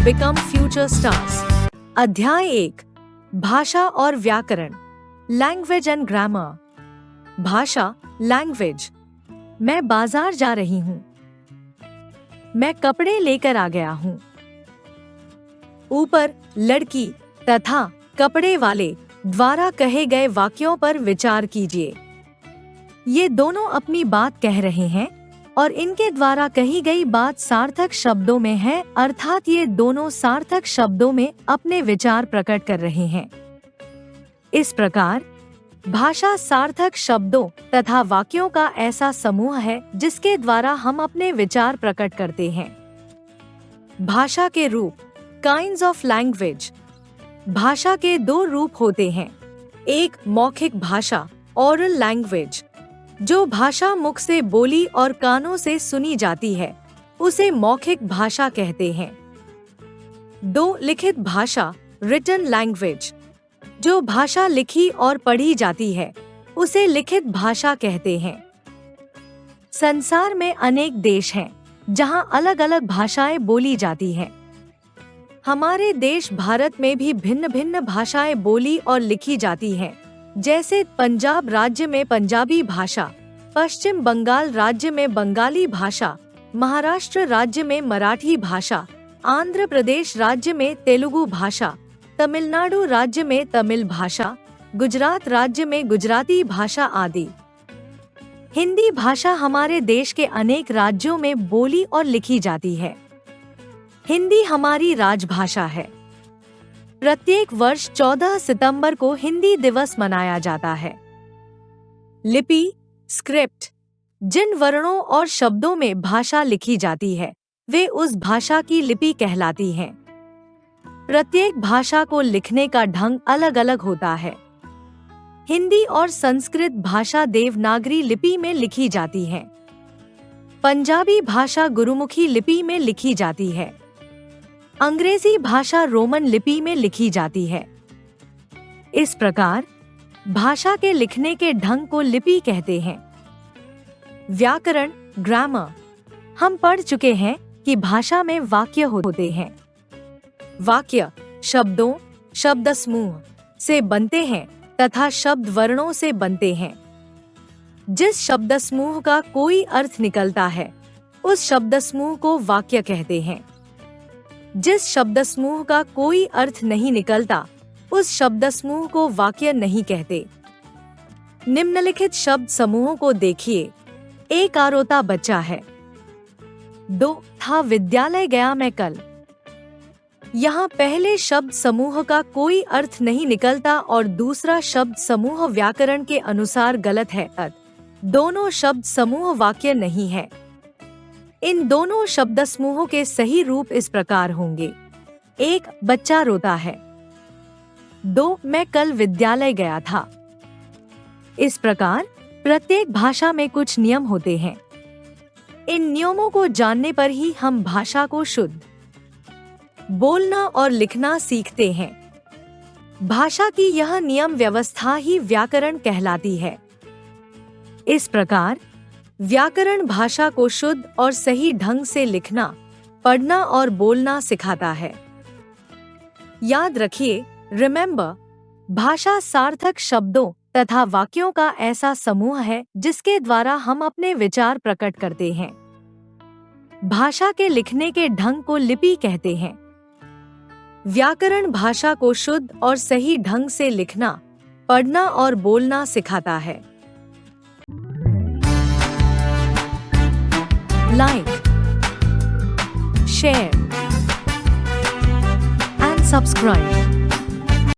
become future stars. अध्याय 1 भाषा और व्याकरण, लैंग्वेज एंड ग्रामर। भाषा, लैंग्वेज। मैं बाजार जा रही हूँ। मैं कपड़े लेकर आ गया हूँ। ऊपर लड़की तथा कपड़े वाले द्वारा कहे गए वाक्यों पर विचार कीजिए। ये दोनों अपनी बात कह रहे हैं और इनके द्वारा कही गई बात सार्थक शब्दों में है, अर्थात ये दोनों सार्थक शब्दों में अपने विचार प्रकट कर रहे हैं। इस प्रकार भाषा सार्थक शब्दों तथा वाक्यों का ऐसा समूह है जिसके द्वारा हम अपने विचार प्रकट करते हैं। भाषा के रूप, काइंड्स ऑफ लैंग्वेज। भाषा के 2 रूप होते हैं। एक मौखिक भाषा, ओरल लैंग्वेज, जो भाषा मुख से बोली और कानों से सुनी जाती है, उसे मौखिक भाषा कहते हैं। 2 लिखित भाषा, रिटन लैंग्वेज, जो भाषा लिखी और पढ़ी जाती है, उसे लिखित भाषा कहते हैं। संसार में अनेक देश हैं जहां अलग अलग भाषाएं बोली जाती हैं। हमारे देश भारत में भी भिन्न भिन्न भाषाएं बोली और लिखी जाती हैं, जैसे पंजाब राज्य में पंजाबी भाषा, पश्चिम बंगाल राज्य में बंगाली भाषा, महाराष्ट्र राज्य में मराठी भाषा, आंध्र प्रदेश राज्य में तेलुगु भाषा, तमिलनाडु राज्य में तमिल भाषा, गुजरात राज्य में गुजराती भाषा आदि। हिंदी भाषा हमारे देश के अनेक राज्यों में बोली और लिखी जाती है। हिंदी हमारी राजभाषा है। प्रत्येक वर्ष 14 सितंबर को हिंदी दिवस मनाया जाता है। लिपि, स्क्रिप्ट, जिन वर्णों और शब्दों में भाषा लिखी जाती है, वे उस भाषा की लिपि कहलाती हैं। प्रत्येक भाषा को लिखने का ढंग अलग अलग होता है। हिंदी और संस्कृत भाषा देवनागरी लिपि में लिखी जाती है। पंजाबी भाषा गुरुमुखी लिपि में लिखी जाती है। अंग्रेजी भाषा रोमन लिपि में लिखी जाती है। इस प्रकार भाषा के लिखने के ढंग को लिपि कहते हैं। व्याकरण, ग्रामर। हम पढ़ चुके हैं कि भाषा में वाक्य होते हैं। वाक्य शब्दों, शब्द समूह से बनते हैं तथा शब्द वर्णों से बनते हैं। जिस शब्द समूह का कोई अर्थ निकलता है, उस शब्द समूह को वाक्य कहते हैं। जिस शब्द समूह का कोई अर्थ नहीं निकलता, उस शब्द समूह को वाक्य नहीं कहते। निम्नलिखित शब्द समूहों को देखिए। 1 आरोता बच्चा है। 2 था विद्यालय गया मैं कल। यहाँ पहले शब्द समूह का कोई अर्थ नहीं निकलता और दूसरा शब्द समूह व्याकरण के अनुसार गलत है, दोनों शब्द समूह वाक्य नहीं है। इन दोनों शब्द समूहों के सही रूप इस प्रकार होंगे। 1 बच्चा रोता है। 2 मैं कल विद्यालय गया था। इस प्रकार प्रत्येक भाषा में कुछ नियम होते हैं। इन नियमों को जानने पर ही हम भाषा को शुद्ध बोलना और लिखना सीखते हैं। भाषा की यह नियम व्यवस्था ही व्याकरण कहलाती है। इस प्रकार व्याकरण भाषा को शुद्ध और सही ढंग से लिखना, पढ़ना और बोलना सिखाता है। याद रखिए, रिमेंबर, भाषा सार्थक शब्दों तथा वाक्यों का ऐसा समूह है जिसके द्वारा हम अपने विचार प्रकट करते हैं। भाषा के लिखने के ढंग को लिपि कहते हैं। व्याकरण भाषा को शुद्ध और सही ढंग से लिखना, पढ़ना और बोलना सिखाता है। Like, share and subscribe.